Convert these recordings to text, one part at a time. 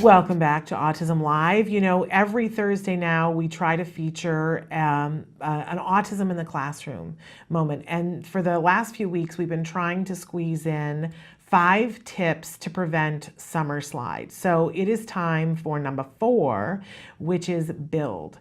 Welcome back to Autism Live. You know, every Thursday now we try to feature an autism in the classroom moment. And for the last few weeks, we've been trying to squeeze in 5 tips to prevent summer slide. So it is time for number 4, which is build.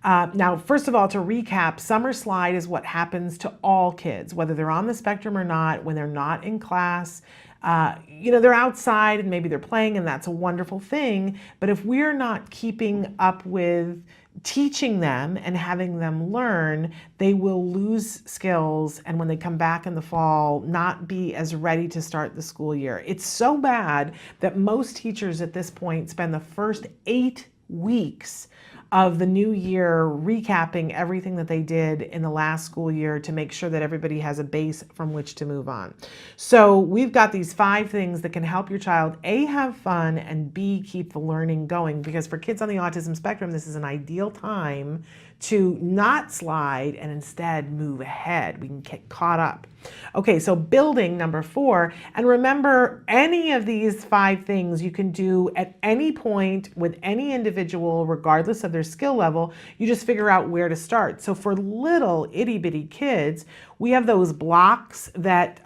Now, first of all, to recap, summer slide is what happens to all kids, whether they're on the spectrum or not, when they're not in class. They're outside and maybe they're playing, and that's a wonderful thing. But if we're not keeping up with teaching them and having them learn, they will lose skills. And when they come back in the fall, not be as ready to start the school year. It's so bad that most teachers at this point spend the first 8 weeks of the new year recapping everything that they did in the last school year to make sure that everybody has a base from which to move on. So we've got these 5 things that can help your child A, have fun, and B, keep the learning going, because for kids on the autism spectrum, this is an ideal time to not slide and instead move ahead. We can get caught up. Okay, so building, number 4, and remember, any of these 5 things you can do at any point with any individual, regardless of their skill level. You just figure out where to start. So for little itty bitty kids, we have those blocks that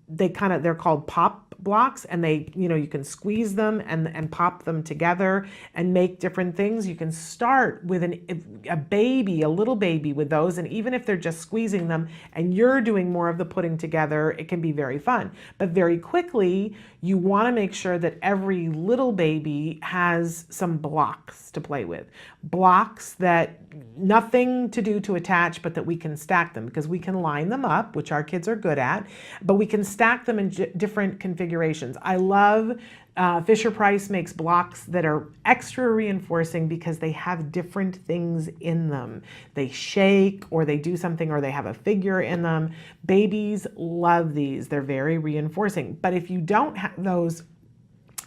they're called pop blocks, and you can squeeze them and pop them together and make different things. You can start with a little baby with those, and even if they're just squeezing them and you're doing more of the putting together, it can be very fun. But very quickly, you want to make sure that every little baby has some blocks to play with. Blocks that nothing to do to attach, but that we can stack them, because we can line them up, which our kids are good at, but we can stack them in different configurations. I love Fisher-Price makes blocks that are extra reinforcing because they have different things in them. They shake, or they do something, or they have a figure in them. Babies love these. They're very reinforcing. But if you don't have those,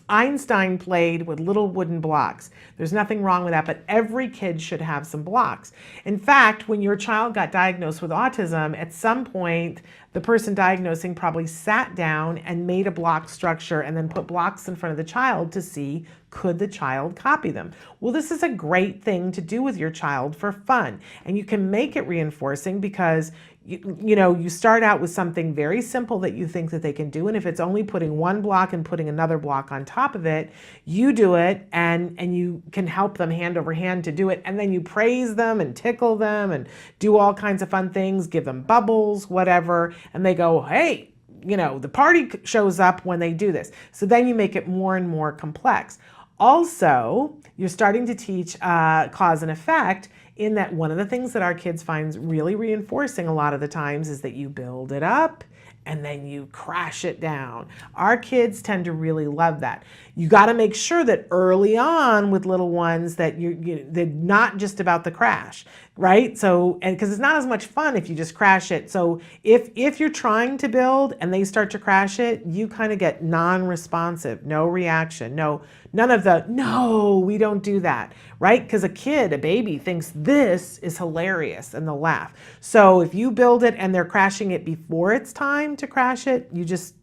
Einstein played with little wooden blocks. There's nothing wrong with that, but every kid should have some blocks. In fact, when your child got diagnosed with autism, at some point, the person diagnosing probably sat down and made a block structure and then put blocks in front of the child to see, could the child copy them? Well, this is a great thing to do with your child for fun. And you can make it reinforcing because you start out with something very simple that you think that they can do. And if it's only putting one block and putting another block on top of it, you do it, and you can help them hand over hand to do it. And then you praise them and tickle them and do all kinds of fun things, give them bubbles, whatever. And they go, hey, the party shows up when they do this. So then you make it more and more complex. Also, you're starting to teach cause and effect, in that one of the things that our kids find really reinforcing a lot of the times is that you build it up and then you crash it down. Our kids tend to really love that. You got to make sure that early on with little ones that they're not just about the crash, right? So, and because it's not as much fun if you just crash it. So if you're trying to build and they start to crash it, you kind of get non-responsive, no reaction, none of the, no, we don't do that, right? Because a baby thinks this is hilarious and they'll laugh. So if you build it and they're crashing it before it's time to crash it, you just,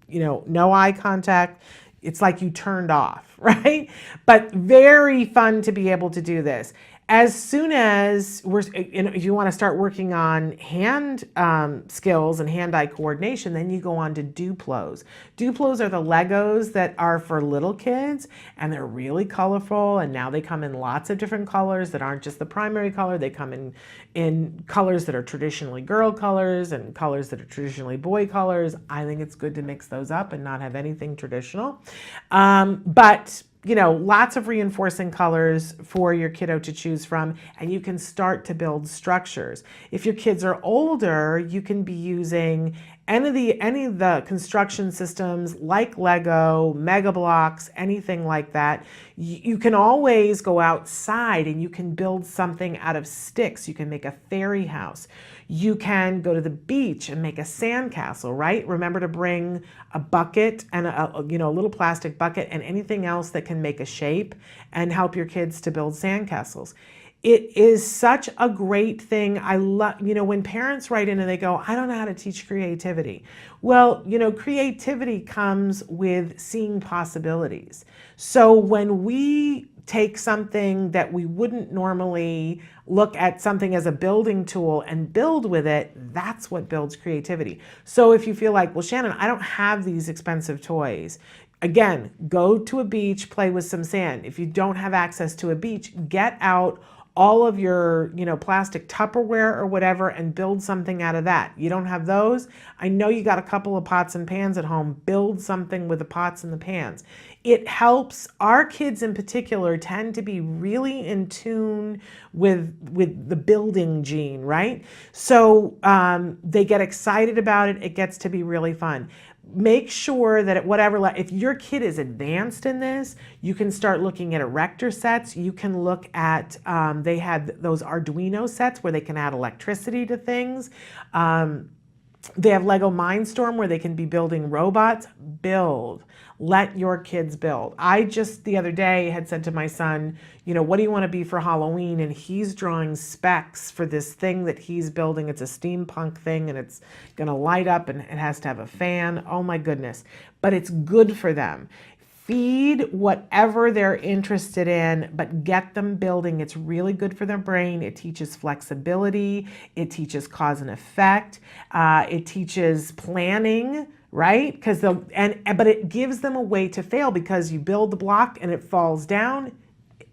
no eye contact. It's like you turned off, right? But very fun to be able to do this. As soon as if you want to start working on hand skills and hand-eye coordination, then you go on to Duplos. Duplos are the Legos that are for little kids, and they're really colorful, and now they come in lots of different colors that aren't just the primary color. They come in colors that are traditionally girl colors and colors that are traditionally boy colors. I think it's good to mix those up and not have anything traditional. But lots of reinforcing colors for your kiddo to choose from, and you can start to build structures. If your kids are older, you can be using any of the construction systems like Lego, Mega Blocks, anything like that. You can always go outside and you can build something out of sticks. You can make a fairy house. You can go to the beach and make a sandcastle, right? Remember to bring a bucket and a little plastic bucket and anything else that can make a shape and help your kids to build sandcastles. It is such a great thing. I love, when parents write in and they go, I don't know how to teach creativity. Well, creativity comes with seeing possibilities. So when we take something that we wouldn't normally look at something as a building tool and build with it, that's what builds creativity. So if you feel like, well, Shannon, I don't have these expensive toys. Again, go to a beach, play with some sand. If you don't have access to a beach, get out all of your, plastic Tupperware or whatever and build something out of that. You don't have those? I know you got a couple of pots and pans at home. Build something with the pots and the pans. It helps. Our kids in particular tend to be really in tune with the building gene, right? So they get excited about it. It gets to be really fun. Make sure that at whatever, if your kid is advanced in this, you can start looking at erector sets. You can look at, they had those Arduino sets where they can add electricity to things. They have Lego Mindstorm where they can be building robots. Build. Let your kids build. I just the other day had said to my son, what do you want to be for Halloween? And he's drawing specs for this thing that he's building. It's a steampunk thing and it's going to light up and it has to have a fan. Oh my goodness. But it's good for them. Feed whatever they're interested in, but get them building. It's really good for their brain. It teaches flexibility. It teaches cause and effect. It teaches planning, right? But it gives them a way to fail because you build the block and it falls down.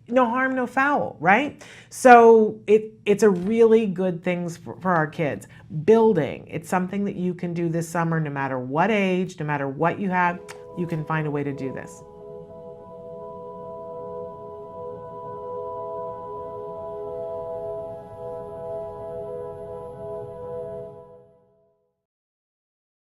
No harm, no foul, right? So it's a really good thing for our kids. Building, it's something that you can do this summer no matter what age, no matter what you have, you can find a way to do this.